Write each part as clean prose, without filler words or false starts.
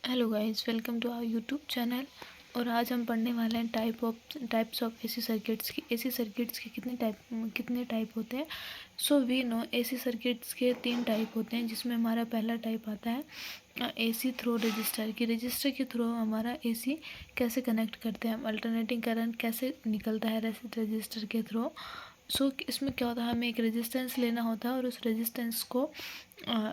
Hello guys, welcome to our YouTube channel. और आज हम पढ़ने वाले हैं टाइप्स ऑफ एसी सर्किट्स की। एसी सर्किट्स के कितने टाइप होते हैं। So we know AC circuits के 3 टाइप होते हैं, जिसमें हमारा पहला टाइप आता है एसी थ्रू रजिस्टर की। रजिस्टर के थ्रू हमारा एसी कैसे कनेक्ट करते हैं हम, अल्टरनेटिंग करंट कैसे निकलता है रजिस्टर के थ्रू। इसमें क्या होता है, हमें एक रेजिस्टेंस लेना होता है और उस रेजिस्टेंस को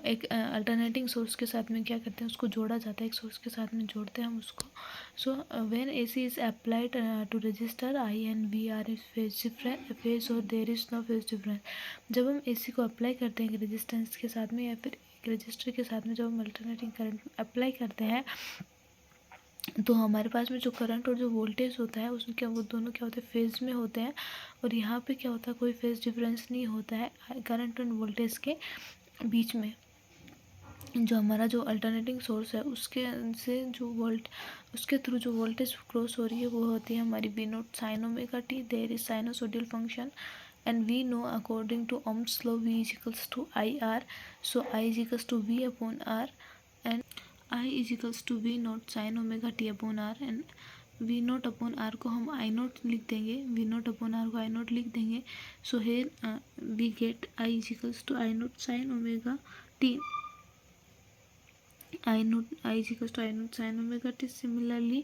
एक अल्टरनेटिंग सोर्स के साथ में क्या करते हैं, उसको जोड़ा जाता है, एक सोर्स के साथ में जोड़ते हैं हम उसको। So when AC is applied to register, I and V are is phase और there is no phase difference. जब हम एसी को अप्लाई करते हैं रेजिस्टेंस के साथ में या फिर एक रजिस्टर के साथ में, जब हम अल्टरनेटिंग करंट अप्लाई करते हैं तो हमारे पास में जो करंट और जो वोल्टेज होता है उसमें क्या, वो दोनों क्या होते हैं, फेज़ में होते हैं। और यहाँ पे क्या होता है, कोई फेज़ डिफरेंस नहीं होता है करंट और वोल्टेज के बीच में। जो हमारा जो अल्टरनेटिंग सोर्स है उसके से उसके थ्रू जो वोल्टेज क्रॉस हो रही है वो होती है हमारी V note sine omega t. There is sinusoidal function and we know according to Ohm's law V is equals to I R. So I is equals to V upon R and I is equals to V naught sine omega t upon R. And V naught upon R को हम I naught लिख देंगे, V naught upon R को I naught लिख देंगे। So here we gate I is equals to I not sine omega t. I is equals to I not sine omega t. Similarly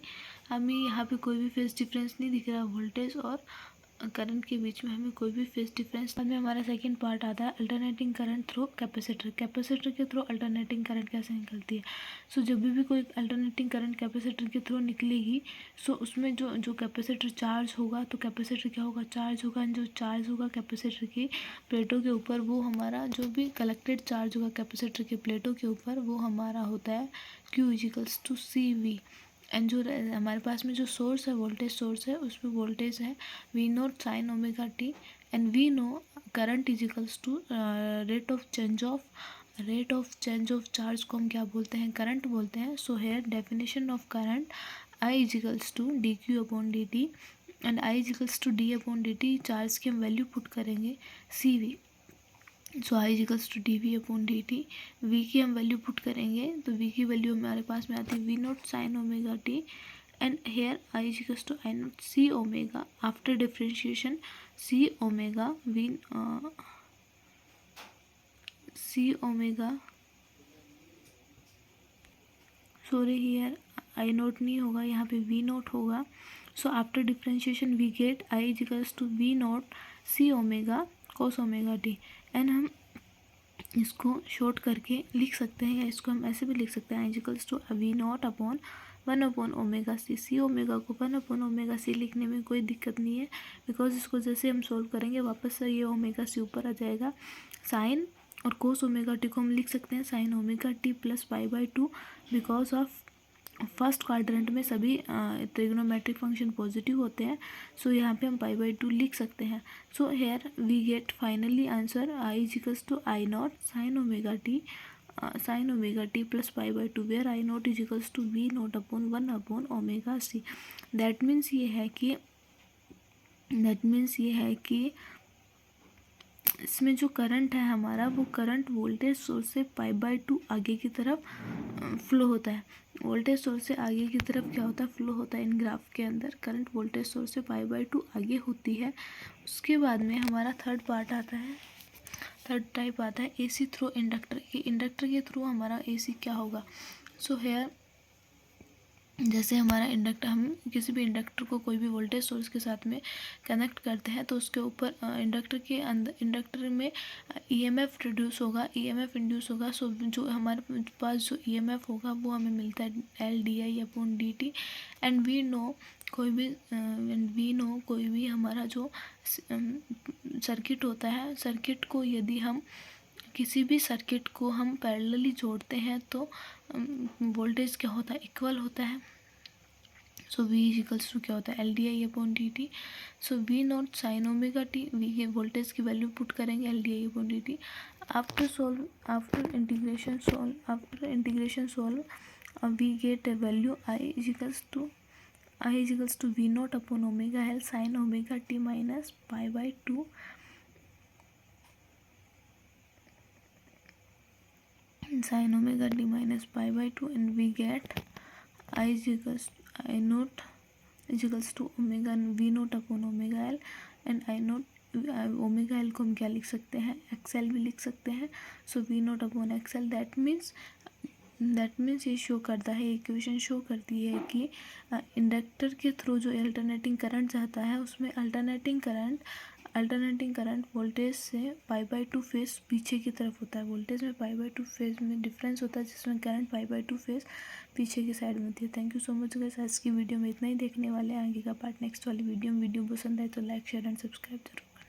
हमें यहाँ पे कोई भी फेज डिफरेंस नहीं दिख रहा, वोल्टेज और करंट के बीच में हमें कोई भी फेज डिफरेंस। बाद में हमारा सेकंड पार्ट आता है alternating current through capacitor. Capacitor के थ्रू अल्टरनेटिंग करंट कैसे निकलती है। सो जब भी कोई अल्टरनेटिंग करंट कैपेसिटर के थ्रू निकलेगी, सो उसमें जो जो कैपेसिटर चार्ज होगा, तो कैपेसिटर क्या होगा, चार्ज होगा। जो चार्ज होगा कैपेसिटर की प्लेटों के ऊपर, वो हमारा जो भी कलेक्टेड चार्ज होगा कैपेसिटर के प्लेटों के ऊपर, वो हमारा होता है Q equals to C V. And जो हमारे पास में जो सोर्स है, वोल्टेज सोर्स है, उसमें वोल्टेज है V note sine omega t. And we know current equals to rate of change of charge को हम क्या बोलते हैं, करंट बोलते हैं। So here definition of current, I equals to d q upon D T and I equals to d upon D t. Charge की हम value put करेंगे C V. So I equals to d V upon D t. V की हम value put करेंगे तो we की value हमारे पास में आती है V note sine omega t. And here I equals to I not C omega after differentiation C omega V C omega, sorry here I not नहीं होगा, यहाँ पे वी नोट होगा। So after differentiation we get I equals to V not C omega cos omega t. And हम इसको short करके लिख सकते हैं, या इसको हम ऐसे भी लिख सकते हैं, equals to V not upon 1 upon omega C. C omega को 1 अपॉन ओमेगा सी लिखने में कोई दिक्कत नहीं है, बिकॉज इसको जैसे हम सोल्व करेंगे वापस से ये ओमेगा सी ऊपर आ जाएगा। साइन और कोस ओमेगा टी को हम लिख सकते हैं sign omega t plus pi by 2, because of first quadrant में सभी ट्रिग्नोमेट्रिक फंक्शन पॉजिटिव होते हैं। सो यहाँ पे हम पाई बाई 2 लिख सकते हैं। So here we get finally answer I equals to I not sine omega t plus pi by 2, where I not equals to V not upon 1 upon omega C. That means ये है कि इसमें जो current है हमारा, वो current voltage source से पाई by 2 आगे की तरफ फ्लो होता है। वोल्टेज सोर्स से आगे की तरफ क्या होता है, फ्लो होता है। इन ग्राफ के अंदर करंट वोल्टेज सोर्स से पाई बाई 2 आगे होती है। उसके बाद में हमारा थर्ड टाइप आता है एसी थ्रू इंडक्टर। इंडक्टर के थ्रू हमारा एसी क्या होगा। सो हेयर जैसे हमारा इंडक्टर, हम किसी भी इंडक्टर को कोई भी वोल्टेज सोर्स के साथ में कनेक्ट करते हैं तो उसके ऊपर इंडक्टर में ईएमएफ इंड्यूस होगा। सो जो हमारे पास जो ईएमएफ होगा वो हमें मिलता है L D I upon D T. And we know कोई भी हमारा जो सर्किट होता है, सर्किट को यदि हम किसी भी सर्किट को हम पैरेलली जोड़ते हैं तो वोल्टेज क्या होता है, इक्वल होता है। सो वी इजिकल्स टू क्या होता है, L D I upon D T. So V not sine omega t, V के वोल्टेज की वैल्यू पुट करेंगे L D I upon D T. After integration solve we get a value I equals to V not upon omega L sine omega t minus pi by 2 sin omega t minus pi by 2, and we get I not equals to omega V not upon omega L, and I not omega L को हम क्या लिख सकते हैं, x L भी लिख सकते हैं. So V not upon X L, that means ये शो करता है, इक्वेशन शो करती है कि इंडक्टर के थ्रू जो अल्टरनेटिंग करंट जाता है उसमें अल्टरनेटिंग करंट वोल्टेज से π/2 फेज पीछे की तरफ होता है. वोल्टेज में π/2 फेज में डिफरेंस होता है, जिसमें करंट π/2 फेज पीछे की साइड में होती है. Thank you so much guys. आज की वीडियो में इतना ही देखने वाले हैं. आगे का पार्ट नेक्स्ट वाली वीडियो में. वीडियो पसंद आए तो लाइक शेयर एंड सब्सक्राइब जरूर.